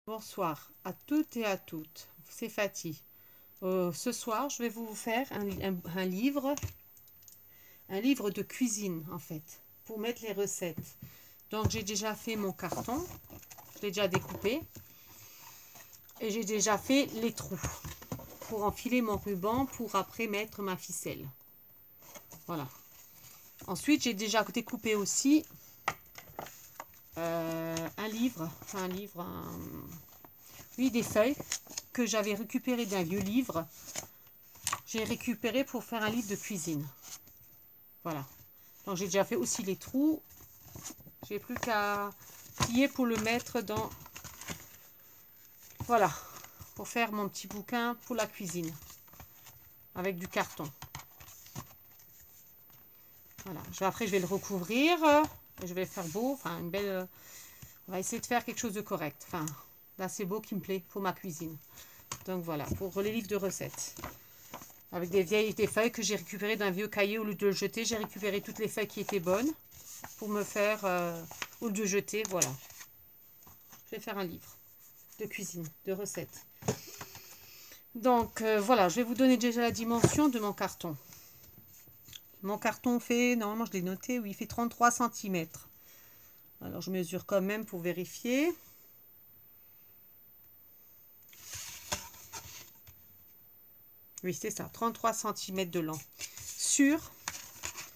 Bonsoir à toutes et à toutes, c'est Fatih. Ce soir, je vais vous faire un livre de cuisine en fait, pour mettre les recettes. Donc j'ai déjà fait mon carton, je l'ai déjà découpé et j'ai déjà fait les trous pour enfiler mon ruban pour après mettre ma ficelle. Voilà. Ensuite, j'ai déjà découpé aussi oui, des feuilles que j'avais récupérées d'un vieux livre. J'ai récupéré pour faire un livre de cuisine. Voilà. Donc j'ai déjà fait aussi les trous. J'ai plus qu'à plier pour le mettre dans... Voilà. Pour faire mon petit bouquin pour la cuisine. Avec du carton. Voilà. Après je vais le recouvrir. Et je vais le faire beau. Enfin une belle... On va essayer de faire quelque chose de correct. Enfin, d'assez beau qui me plaît pour ma cuisine. Donc voilà. Pour les livres de recettes. Avec des feuilles que j'ai récupérées d'un vieux cahier. Au lieu de le jeter, j'ai récupéré toutes les feuilles qui étaient bonnes pour me faire, au lieu de jeter, voilà. Je vais faire un livre de cuisine, de recettes. Donc voilà, je vais vous donner déjà la dimension de mon carton. Mon carton fait, normalement je l'ai noté, oui, il fait 33 cm. Alors je mesure quand même pour vérifier. Oui, c'est ça, 33 cm de long. Sur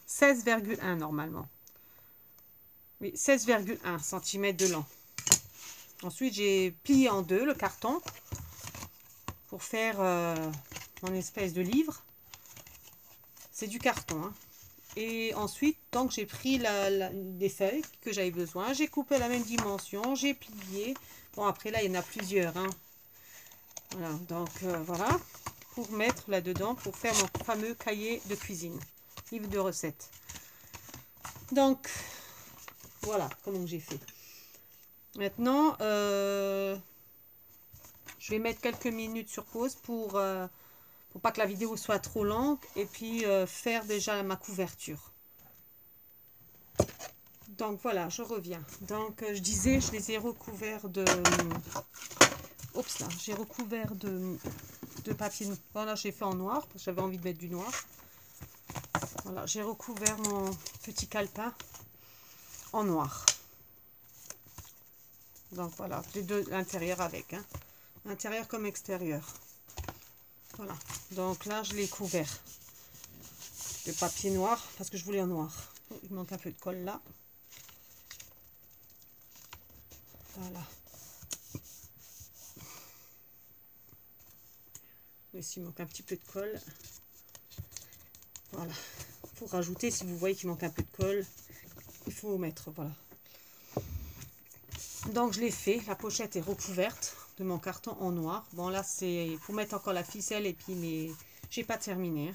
16,1 normalement. Oui, 16,1 cm de long. Ensuite, j'ai plié en deux le carton pour faire mon espèce de livre. C'est du carton. Hein. Et ensuite, donc j'ai pris les feuilles que j'avais besoin. J'ai coupé à la même dimension. J'ai plié. Bon, après là, il y en a plusieurs. Hein. Voilà, donc voilà. Pour mettre là-dedans, pour faire mon fameux cahier de cuisine. Livre de recettes. Donc, voilà comment j'ai fait. Maintenant, je vais mettre quelques minutes sur pause pour pas que la vidéo soit trop longue et puis faire déjà ma couverture. Donc voilà, je reviens. Donc je disais, je les ai recouverts de... Oups là, j'ai recouvert de papier. Voilà, j'ai fait en noir parce que j'avais envie de mettre du noir. Voilà, j'ai recouvert mon petit calepin en noir. Donc voilà, les deux, l'intérieur avec, hein. Intérieur comme extérieur. Voilà, donc là je l'ai couvert de papier noir parce que je voulais en noir. Il manque un peu de colle là. Voilà. Ici il manque un petit peu de colle. Voilà. Pour rajouter, si vous voyez qu'il manque un peu de colle, il faut mettre, voilà. Donc je l'ai fait, la pochette est recouverte de mon carton en noir. Bon là c'est pour mettre encore la ficelle et puis j'ai pas terminé. Hein.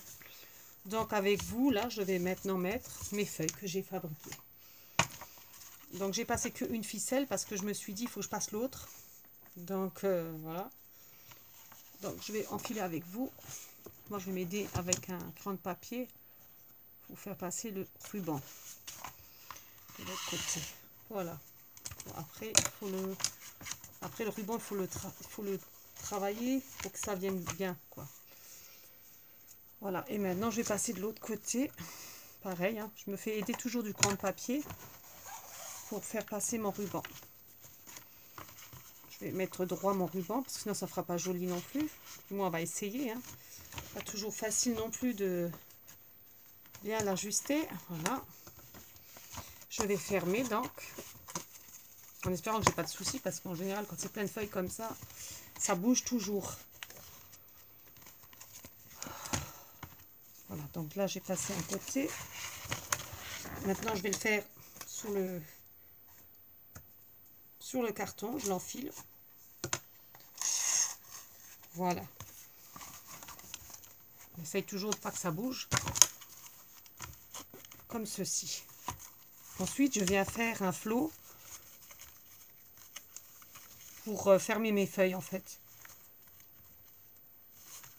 Donc avec vous, là je vais maintenant mettre mes feuilles que j'ai fabriquées. Donc j'ai passé qu'une ficelle parce que je me suis dit il faut que je passe l'autre. Donc voilà. Donc je vais enfiler avec vous. Moi je vais m'aider avec un crayon de papier pour faire passer le ruban de l'autre côté. Voilà. Après, après le ruban, il faut le travailler pour que ça vienne bien, quoi. Voilà. Et maintenant, je vais passer de l'autre côté. Pareil, hein, je me fais aider toujours du crayon de papier pour faire passer mon ruban. Je vais mettre droit mon ruban, parce que sinon, ça ne fera pas joli non plus. Moi, on va essayer. Hein. Pas toujours facile non plus de bien l'ajuster. Voilà. Je vais fermer, donc... En espérant que j'ai pas de soucis parce qu'en général quand c'est plein de feuilles comme ça bouge toujours. Voilà, donc là j'ai passé un côté. Maintenant je vais le faire sur le carton, je l'enfile. Voilà. On essaye toujours de pas que ça bouge. Comme ceci. Ensuite je viens faire un flot pour fermer mes feuilles en fait.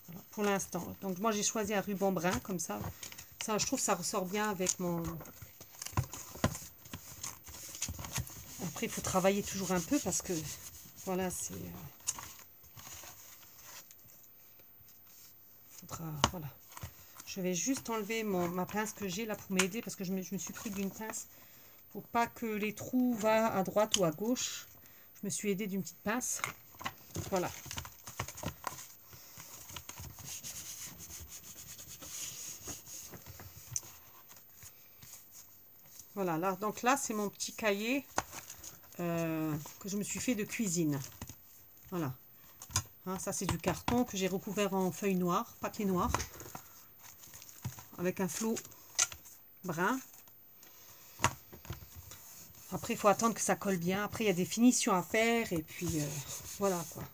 Voilà, pour l'instant. Donc moi j'ai choisi un ruban brun comme ça. Ça je trouve ça ressort bien avec mon... Après il faut travailler toujours un peu parce que Voilà, c'est... voilà. Je vais juste enlever ma pince que j'ai là pour m'aider, parce que je me suis pris d'une pince pour pas que les trous va à droite ou à gauche. Je me suis aidée d'une petite pince. Voilà. Voilà, là, donc là, c'est mon petit cahier que je me suis fait de cuisine. Voilà. Hein, ça, c'est du carton que j'ai recouvert en feuille noire, papier noir, avec un flot brun. Après, il faut attendre que ça colle bien. Après, il y a des finitions à faire. Et puis, voilà, quoi.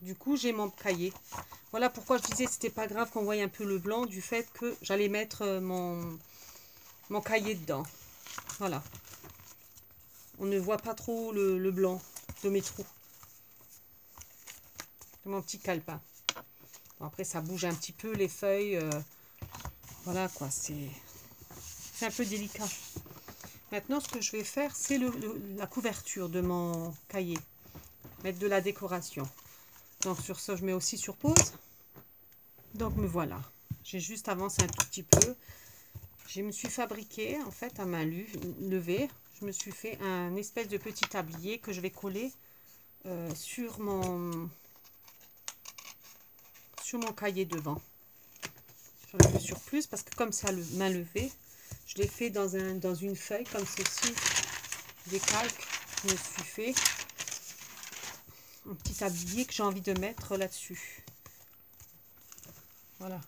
Du coup, j'ai mon cahier. Voilà pourquoi je disais que c'était pas grave qu'on voie un peu le blanc, du fait que j'allais mettre mon cahier dedans. Voilà. On ne voit pas trop le blanc de mes trous. De mon petit calepin. Bon, après, ça bouge un petit peu les feuilles. Voilà, quoi. C'est un peu délicat. Maintenant, ce que je vais faire, c'est la couverture de mon cahier. Mettre de la décoration. Donc, sur ça, je mets aussi sur pause. Donc, me voilà. J'ai juste avancé un tout petit peu. Je me suis fabriqué, en fait, à main levée. Je me suis fait un espèce de petit tablier que je vais coller sur mon cahier devant. J'en ai le surplus parce que comme ça, main levée, je l'ai fait dans une feuille comme ceci. Des calques. Je me suis fait un petit tablier que j'ai envie de mettre là-dessus. Voilà.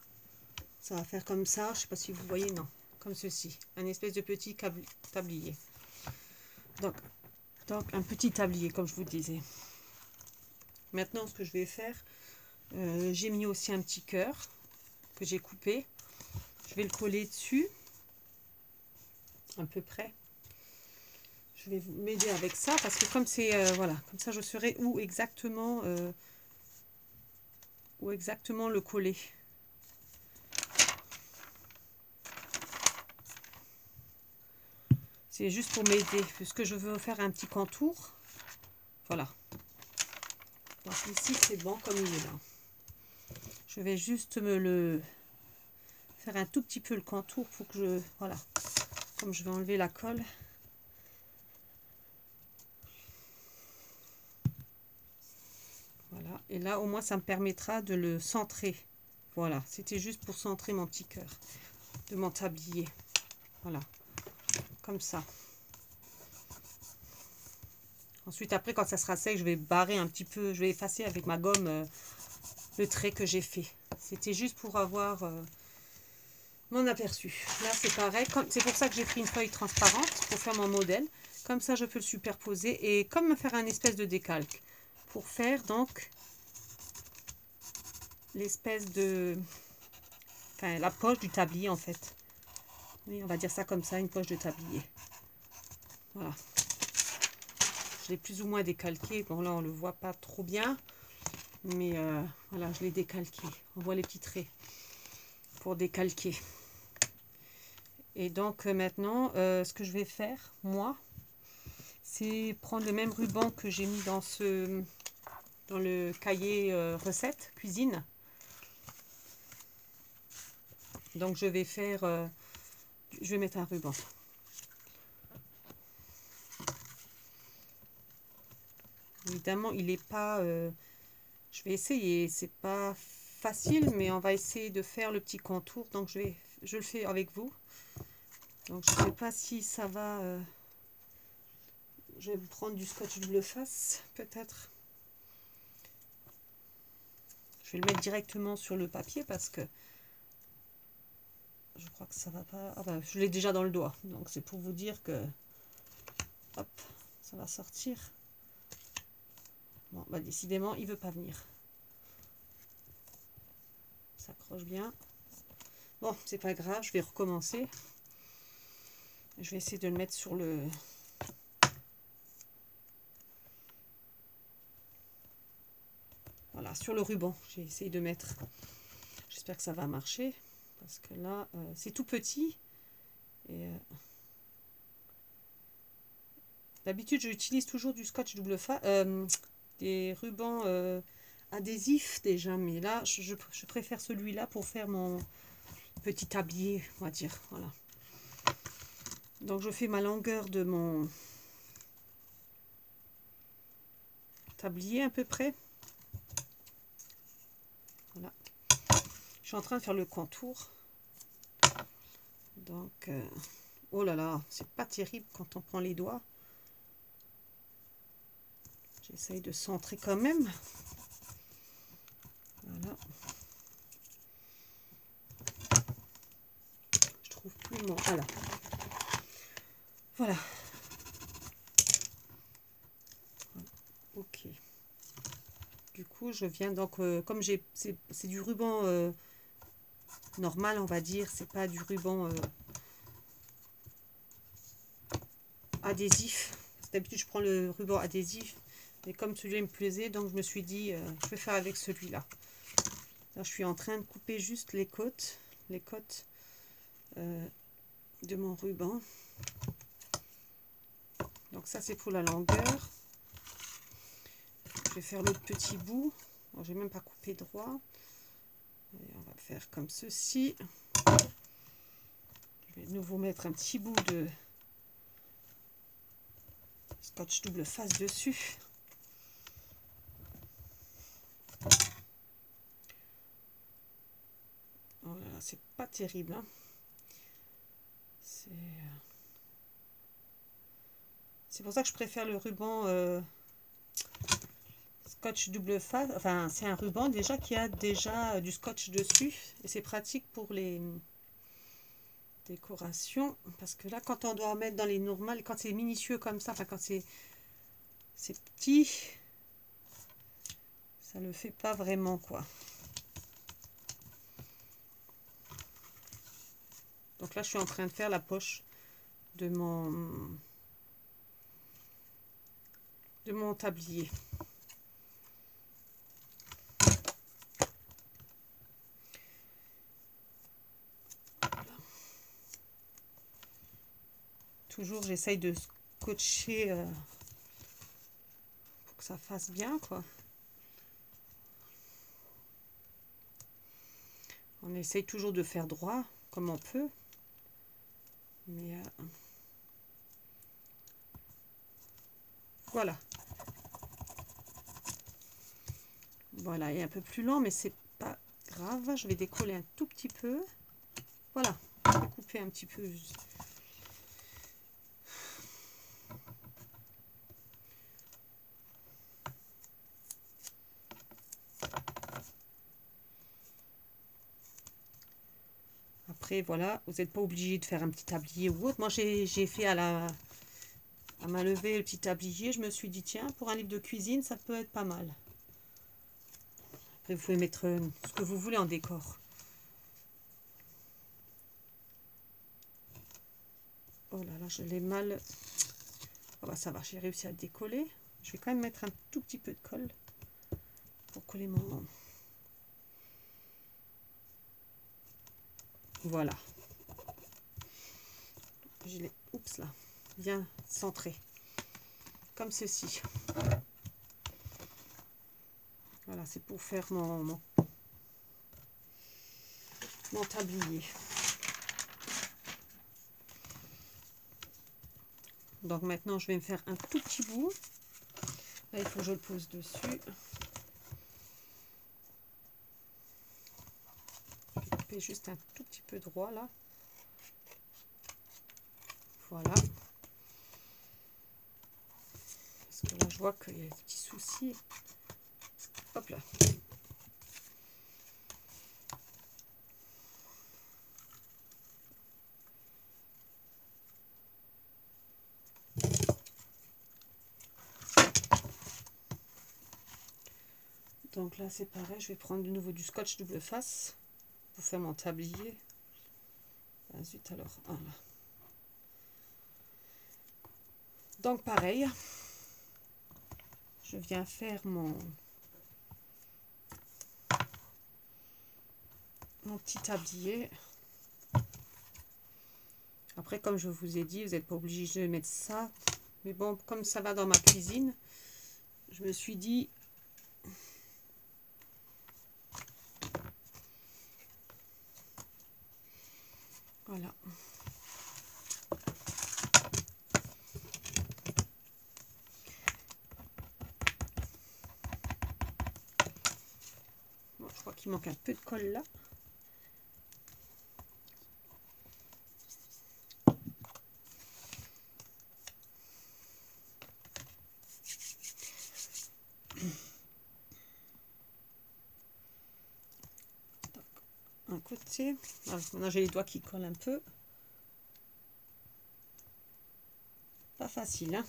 Ça va faire comme ça. Je ne sais pas si vous voyez, non. Comme ceci. Un espèce de petit tablier. Donc, un petit tablier, comme je vous disais. Maintenant, ce que je vais faire, j'ai mis aussi un petit cœur que j'ai coupé. Je vais le coller dessus. À peu près. Je vais m'aider avec ça parce que comme c'est voilà, comme ça je saurai où exactement le coller. C'est juste pour m'aider puisque je veux faire un petit contour. Voilà. Donc ici c'est bon comme il est là. Je vais juste faire un tout petit peu le contour pour que voilà. Comme je vais enlever la colle. Voilà, et là au moins ça me permettra de le centrer. Voilà, c'était juste pour centrer mon petit cœur de mon tablier. Voilà, comme ça. Ensuite, après, quand ça sera sec, je vais barrer un petit peu, je vais effacer avec ma gomme le trait que j'ai fait. C'était juste pour avoir mon aperçu. Là, c'est pareil. C'est pour ça que j'ai pris une feuille transparente pour faire mon modèle. Comme ça, je peux le superposer et comme me faire un espèce de décalque. Pour faire donc l'espèce de... Enfin, la poche du tablier en fait. Oui, on va dire ça comme ça, une poche de tablier. Voilà. Je l'ai plus ou moins décalqué. Bon, là, on ne le voit pas trop bien. Mais voilà, je l'ai décalqué. On voit les petits traits pour décalquer. Et donc, maintenant, ce que je vais faire, moi, c'est prendre le même ruban que j'ai mis dans le cahier recette, cuisine. Donc, je vais faire... je vais mettre un ruban. Évidemment, il n'est pas... je vais essayer. C'est pas facile, mais on va essayer de faire le petit contour. Donc, je le fais avec vous. Donc, je ne sais pas si ça va... je vais prendre du scotch double face, peut-être. Je vais le mettre directement sur le papier parce que je crois que ça va pas... Ah ben, je l'ai déjà dans le doigt. Donc, c'est pour vous dire que... Hop, ça va sortir. Bon, bah décidément, il veut pas venir. Ça accroche bien. Bon, c'est pas grave, je vais recommencer. Je vais essayer de le mettre sur le... Voilà, sur le ruban. J'ai essayé de mettre... J'espère que ça va marcher. Parce que là, c'est tout petit. Et D'habitude, j'utilise toujours du scotch double face, des rubans adhésifs déjà, mais là, je préfère celui-là pour faire mon petit tablier, on va dire. Voilà. Donc, je fais ma longueur de mon tablier à peu près. Voilà. Je suis en train de faire le contour. Donc, oh là là, c'est pas terrible quand on prend les doigts. J'essaye de centrer quand même. Voilà. Je trouve plus mon... Voilà. Voilà. Ok. Du coup, je viens donc... comme c'est du ruban normal, on va dire. C'est pas du ruban adhésif. D'habitude, je prends le ruban adhésif. Mais comme celui-là me plaisait, donc je me suis dit, je vais faire avec celui-là. Je suis en train de couper juste les côtes de mon ruban. Donc ça, c'est pour la longueur. Je vais faire l'autre petit bout. Bon, j'ai même pas coupé droit. Et on va faire comme ceci. Je vais de nouveau mettre un petit bout de scotch double face dessus. Voilà, c'est pas terrible, hein. C'est pour ça que je préfère le ruban scotch double face. Enfin, c'est un ruban déjà qui a déjà du scotch dessus. Et c'est pratique pour les décorations. Parce que là, quand on doit en mettre dans les normales, quand c'est minutieux comme ça, enfin quand c'est petit, ça le fait pas vraiment, quoi. Donc là, je suis en train de faire la poche de mon tablier. Voilà. Toujours, j'essaye de scotcher pour que ça fasse bien, quoi. On essaye toujours de faire droit comme on peut. Mais voilà. Voilà, il est un peu plus lent, mais c'est pas grave. Je vais décoller un tout petit peu. Voilà, je vais couper un petit peu. Après, voilà, vous n'êtes pas obligé de faire un petit tablier ou autre. Moi, j'ai fait à ma levée le petit tablier. Je me suis dit, tiens, pour un livre de cuisine, ça peut être pas mal. Après, vous pouvez mettre ce que vous voulez en décor. Oh là là, je l'ai mal. Oh bah ça va, j'ai réussi à le décoller. Je vais quand même mettre un tout petit peu de colle pour coller mon... Voilà. Je l'ai, oups là, bien centré. Comme ceci. Voilà, c'est pour faire mon tablier. Donc maintenant, je vais me faire un tout petit bout. Là, il faut que je le pose dessus. Je vais couper juste un tout petit peu droit là. Voilà. Parce que là, je vois qu'il y a des petits soucis. Hop là. Donc là, c'est pareil. Je vais prendre de nouveau du scotch double face pour faire mon tablier. Ah, zut alors. Voilà. Donc pareil. Je viens faire mon petit tablier. Après, comme je vous ai dit, vous n'êtes pas obligé de mettre ça. Mais bon, comme ça va dans ma cuisine, je me suis dit... Voilà. Bon, je crois qu'il manque un peu de colle là. Un côté. Alors, maintenant j'ai les doigts qui collent un peu. Pas facile, hein.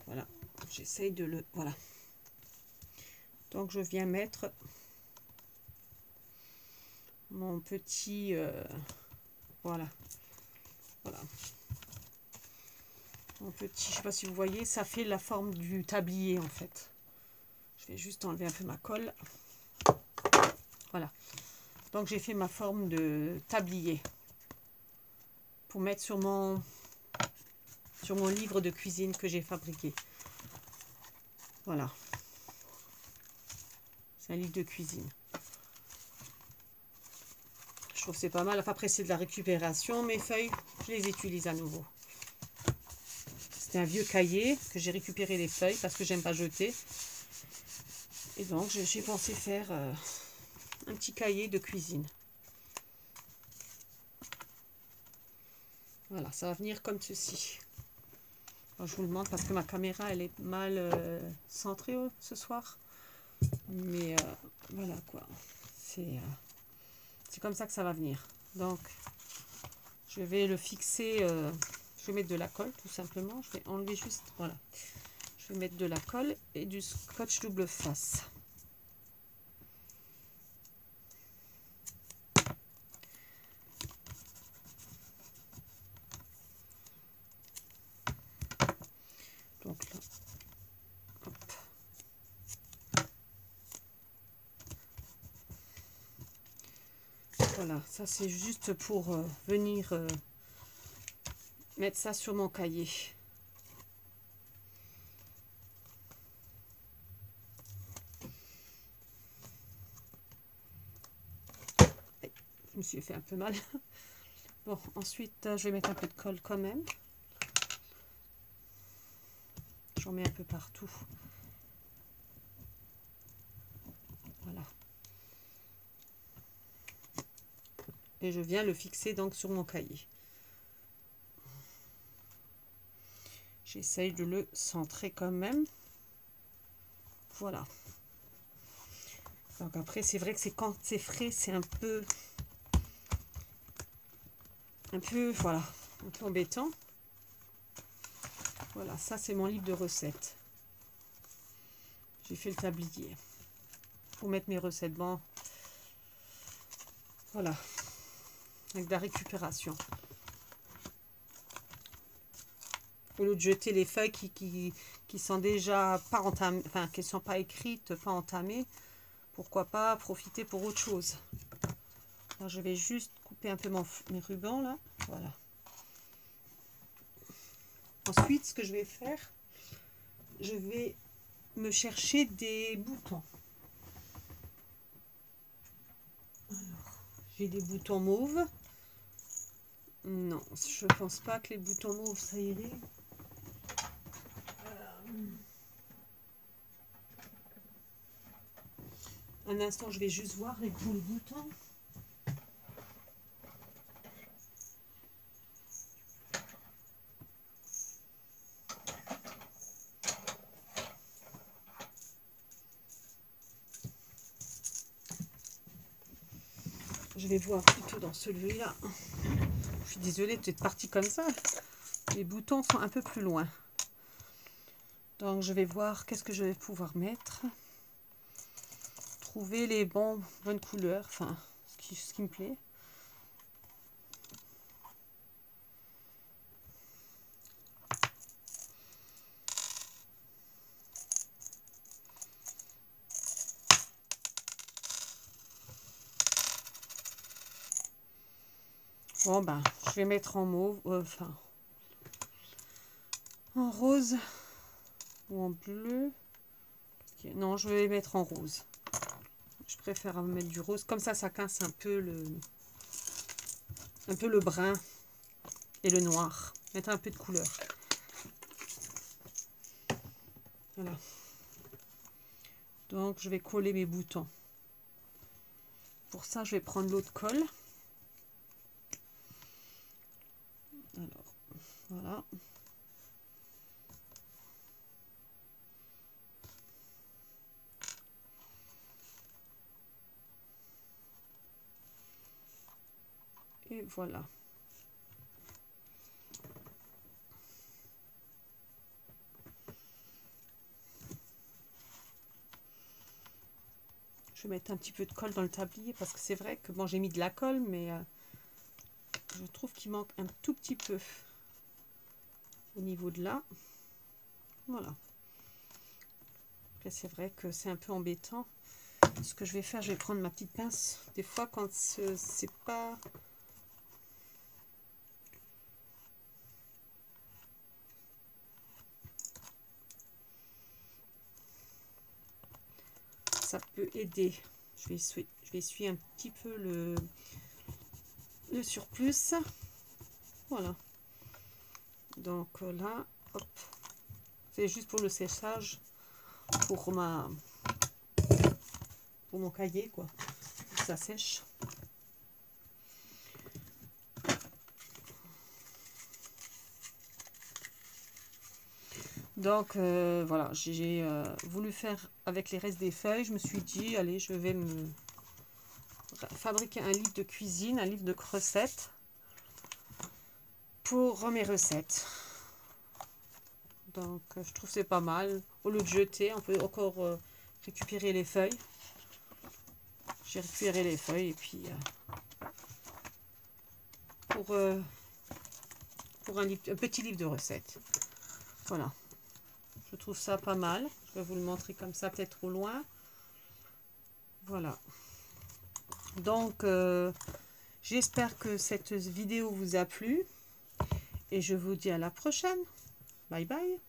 Voilà, j'essaye de le... Voilà. Donc je viens mettre mon petit... voilà. Voilà. Mon petit, je sais pas si vous voyez, ça fait la forme du tablier en fait. Je vais juste enlever un peu ma colle. Voilà. Donc j'ai fait ma forme de tablier pour mettre sur mon livre de cuisine que j'ai fabriqué. Voilà. C'est un livre de cuisine. Je trouve que c'est pas mal. Enfin, après, c'est de la récupération. Mes feuilles, je les utilise à nouveau. C'était un vieux cahier que j'ai récupéré les feuilles parce que j'aime pas jeter. Et donc, j'ai pensé faire un petit cahier de cuisine. Voilà, ça va venir comme ceci. Alors, je vous le montre parce que ma caméra, elle est mal centrée ce soir. Mais voilà quoi. C'est comme ça que ça va venir. Donc, je vais le fixer. Je vais mettre de la colle tout simplement. Je vais enlever juste. Voilà. Je vais mettre de la colle et du scotch double face. Donc là, hop. Voilà, ça c'est juste pour venir mettre ça sur mon cahier. Je me suis fait un peu mal. Bon, ensuite, je vais mettre un peu de colle quand même. J'en mets un peu partout. Voilà. Et je viens le fixer donc sur mon cahier. J'essaye de le centrer quand même. Voilà. Donc après, c'est vrai que quand c'est frais, c'est un peu, voilà, un peu embêtant. Voilà, ça c'est mon livre de recettes. J'ai fait le tablier pour mettre mes recettes. Bon, voilà, avec de la récupération. Au lieu de jeter les feuilles qui sont déjà pas entamées, enfin qui ne sont pas écrites, pas entamées, pourquoi pas profiter pour autre chose. Alors, je vais juste couper un peu mes rubans là, voilà. Ensuite, ce que je vais faire, je vais me chercher des boutons. J'ai des boutons mauves. Non, je pense pas que les boutons mauves ça irait. Un instant, je vais juste voir les boutons. Je vais voir plutôt dans celui-là. Je suis désolée d'être partie comme ça. Les boutons sont un peu plus loin. Donc je vais voir qu'est-ce que je vais pouvoir mettre. Trouver les bonnes couleurs, enfin ce qui me plaît. Bon ben, je vais mettre en mauve, enfin en rose ou en bleu. Non, je vais les mettre en rose. Je préfère mettre du rose. Comme ça casse un peu le brun et le noir. Mettre un peu de couleur. Voilà. Donc, je vais coller mes boutons. Pour ça, je vais prendre l'autre colle. Alors, voilà. Et voilà. Je vais mettre un petit peu de colle dans le tablier parce que c'est vrai que bon, j'ai mis de la colle, mais je trouve qu'il manque un tout petit peu au niveau de là. Voilà. C'est vrai que c'est un peu embêtant. Ce que je vais faire, je vais prendre ma petite pince. Des fois, quand c'est pas... Ça peut aider. Je vais essuyer un petit peu le surplus. Voilà. Donc là, hop. C'est juste pour le séchage, pour mon cahier, quoi. Ça sèche. Donc voilà, j'ai voulu faire avec les restes des feuilles. Je me suis dit, allez, je vais me fabriquer un livre de cuisine, un livre de recettes pour mes recettes. Donc je trouve c'est pas mal. Au lieu de jeter, on peut encore récupérer les feuilles. J'ai récupéré les feuilles et puis pour un petit livre de recettes. Voilà. Je trouve ça pas mal. Je vais vous le montrer comme ça, peut-être au loin. Voilà. Donc, j'espère que cette vidéo vous a plu. Et je vous dis à la prochaine. Bye bye.